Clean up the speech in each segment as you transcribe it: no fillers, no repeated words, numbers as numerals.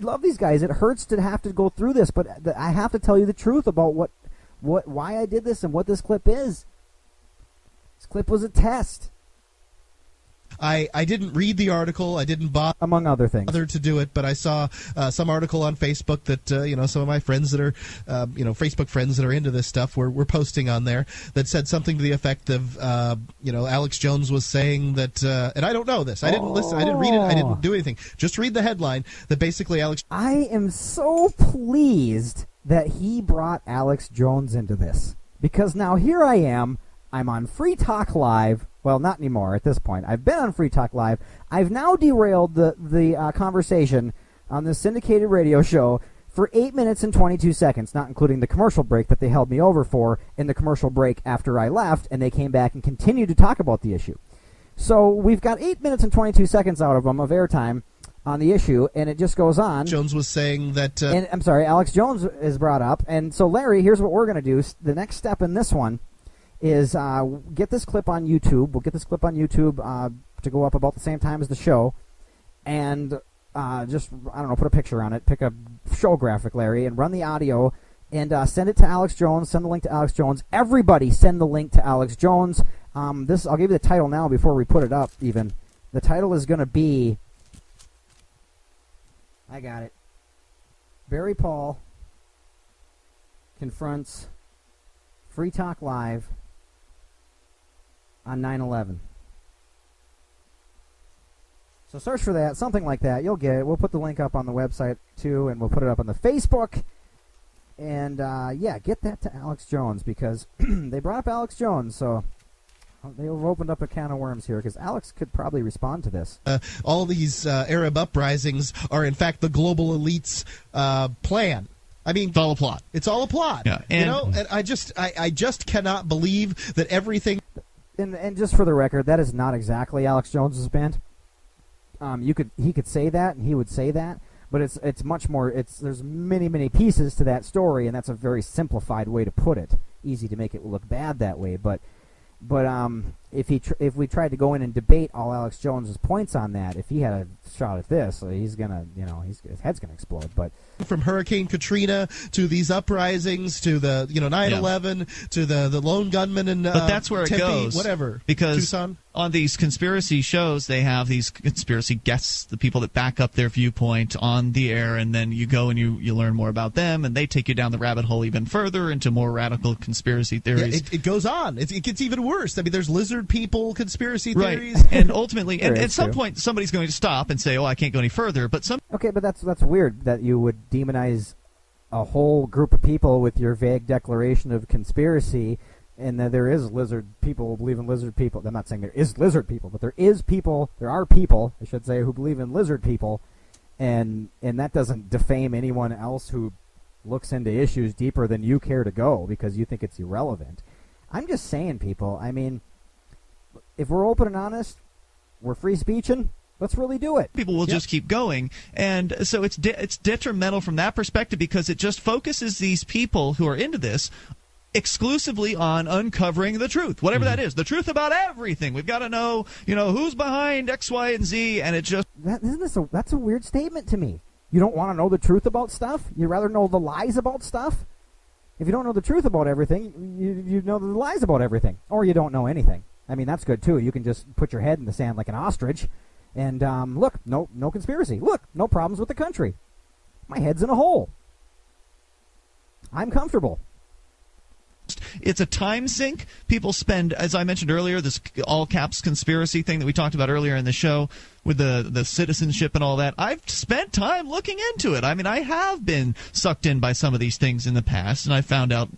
love these guys. It hurts to have to go through this, but I have to tell you the truth about why I did this and what this clip is. This clip was a test. I didn't read the article. I didn't bother, among other things, to do it. But I saw some article on Facebook that some of my friends that are Facebook friends that are into this stuff were posting on there that said something to the effect of Alex Jones was saying that, and I don't know this. I didn't listen. I didn't read it. I didn't do anything. Just read the headline that basically Alex. I am so pleased that he brought Alex Jones into this, because now here I am. I'm on Free Talk Live. Well, not anymore at this point. I've been on Free Talk Live. I've now derailed the conversation on the syndicated radio show for 8 minutes and 22 seconds, not including the commercial break that they held me over for in the commercial break after I left, and they came back and continued to talk about the issue. So we've got 8 minutes and 22 seconds out of them of airtime on the issue, and it just goes on. Jones was saying that... and I'm sorry, Alex Jones is brought up. And so, Larry, here's what we're going to do. The next step in this one is get this clip on YouTube. We'll get this clip on YouTube to go up about the same time as the show. And just, I don't know, put a picture on it. Pick a show graphic, Larry, and run the audio. And send it to Alex Jones. Send the link to Alex Jones. Everybody send the link to Alex Jones. I'll give you the title now before we put it up even. The title is going to be... I got it. Barry Paul confronts Free Talk Live on 9/11. So search for that, something like that. You'll get it. We'll put the link up on the website too, and we'll put it up on the Facebook. And get that to Alex Jones, because they brought up Alex Jones, so they've opened up a can of worms here, because Alex could probably respond to this. All these Arab uprisings are, in fact, the global elite's plan. I mean, it's all a plot. It's all a plot. Yeah, and I just cannot believe that everything. And just for the record, that is not exactly Alex Jones's band. He could say that, and he would say that, but it's much more. There's many pieces to that story, and that's a very simplified way to put it. Easy to make it look bad that way, but if we tried to go in and debate all Alex Jones's points on that, if he had a shot at this, he's gonna, his head's gonna explode. But from Hurricane Katrina to these uprisings to the 9/11 to the lone gunman and but that's where Tempe, it goes, whatever, because Tucson. On these conspiracy shows, they have these conspiracy guests, the people that back up their viewpoint on the air, and then you go and you learn more about them, and they take you down the rabbit hole even further into more radical conspiracy theories. Yeah, it goes on. It gets even worse. I mean, there's lizard people conspiracy theories. Right. And ultimately, and at some too. point, somebody's going to stop and say, oh, I can't go any further. But okay, but that's weird that you would demonize a whole group of people with your vague declaration of conspiracy, and that there is lizard people who believe in lizard people. I'm not saying there is lizard people, but there are people, I should say, who believe in lizard people, and that doesn't defame anyone else who looks into issues deeper than you care to go because you think it's irrelevant. I'm just saying, people, I mean, if we're open and honest, we're free speeching, let's really do it. People will just keep going. And so it's detrimental from that perspective, because it just focuses these people who are into this exclusively on uncovering the truth, whatever that is, the truth about everything. We've got to know, who's behind X, Y, and Z, and it just... That's a weird statement to me. You don't want to know the truth about stuff? You'd rather know the lies about stuff? If you don't know the truth about everything, you know the lies about everything. Or you don't know anything. I mean, that's good, too. You can just put your head in the sand like an ostrich, and look, no conspiracy. Look, no problems with the country. My head's in a hole. I'm comfortable. It's a time sink. People spend, as I mentioned earlier, this all caps conspiracy thing that we talked about earlier in the show with the citizenship and all that. I've spent time looking into it. I mean, I have been sucked in by some of these things in the past, and I found out,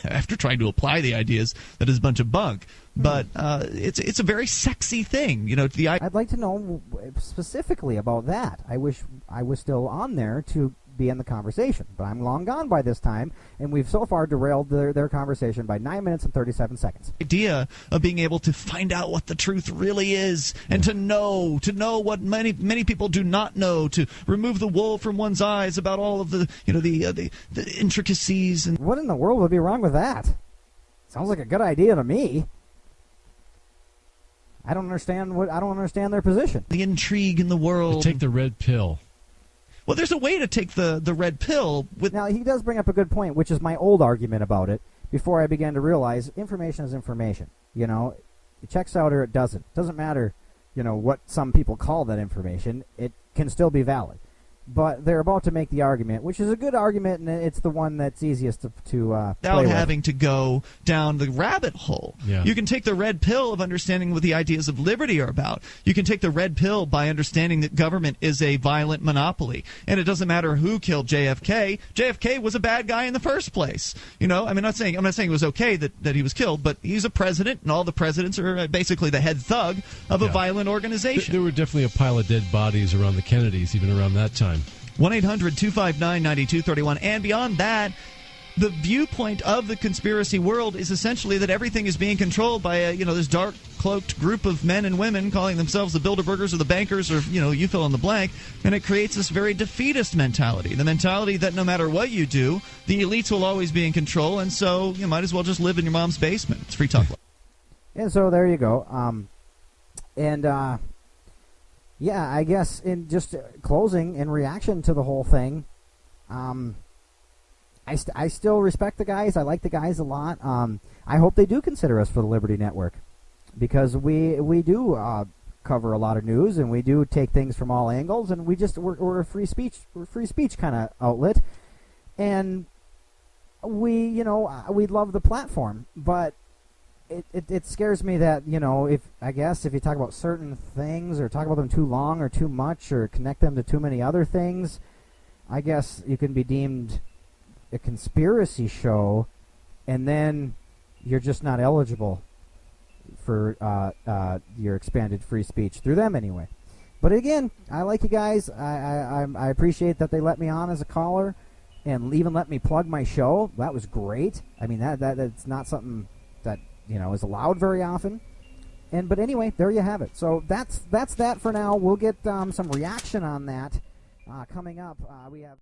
after trying to apply the ideas, that it's a bunch of bunk. But it's a very sexy thing, I'd like to know specifically about that. I wish I was still on there to be in the conversation, but I'm long gone by this time, and we've so far derailed their conversation by 9 minutes and 37 seconds. Idea of being able to find out what the truth really is, and to know what many people do not know, to remove the wool from one's eyes about all of the the intricacies. And what in the world would be wrong with that? Sounds like a good idea to me. I don't understand their position. The intrigue in the world. Take the red pill. Well, there's a way to take the red pill with. Now, he does bring up a good point, which is my old argument about it, before I began to realize information is information. You know, it checks out or it doesn't. It doesn't matter, you know, what some people call that information. It can still be valid. But they're about to make the argument, which is a good argument, and it's the one that's easiest to without play having to go down the rabbit hole. Yeah. You can take the red pill of understanding what the ideas of liberty are about. You can take the red pill by understanding that government is a violent monopoly, and it doesn't matter who killed JFK. JFK was a bad guy in the first place. You know, I mean, I'm not saying it was okay that he was killed, but he's a president, and all the presidents are basically the head thug of a violent organization. There were definitely a pile of dead bodies around the Kennedys, even around that time. 1-800-259-9231. And beyond that, the viewpoint of the conspiracy world is essentially that everything is being controlled by this dark cloaked group of men and women calling themselves the Bilderbergers or the bankers, or you fill in the blank, and it creates this very defeatist mentality, the mentality that no matter what you do, the elites will always be in control, and so you might as well just live in your mom's basement. It's Free Talk Live. And so there you go. Yeah, I guess in just closing, in reaction to the whole thing, I still respect the guys. I like the guys a lot. I hope they do consider us for the Liberty Network, because we do cover a lot of news, and we do take things from all angles, and we're a free speech kind of outlet, and we love the platform, but it scares me that, if you talk about certain things or talk about them too long or too much or connect them to too many other things, I guess you can be deemed a conspiracy show, and then you're just not eligible for your expanded free speech through them anyway. But again, I like you guys. I appreciate that they let me on as a caller and even let me plug my show. That was great. I mean, that's not something that is allowed very often. But anyway, there you have it. So that's that for now. We'll get some reaction on that coming up. We have.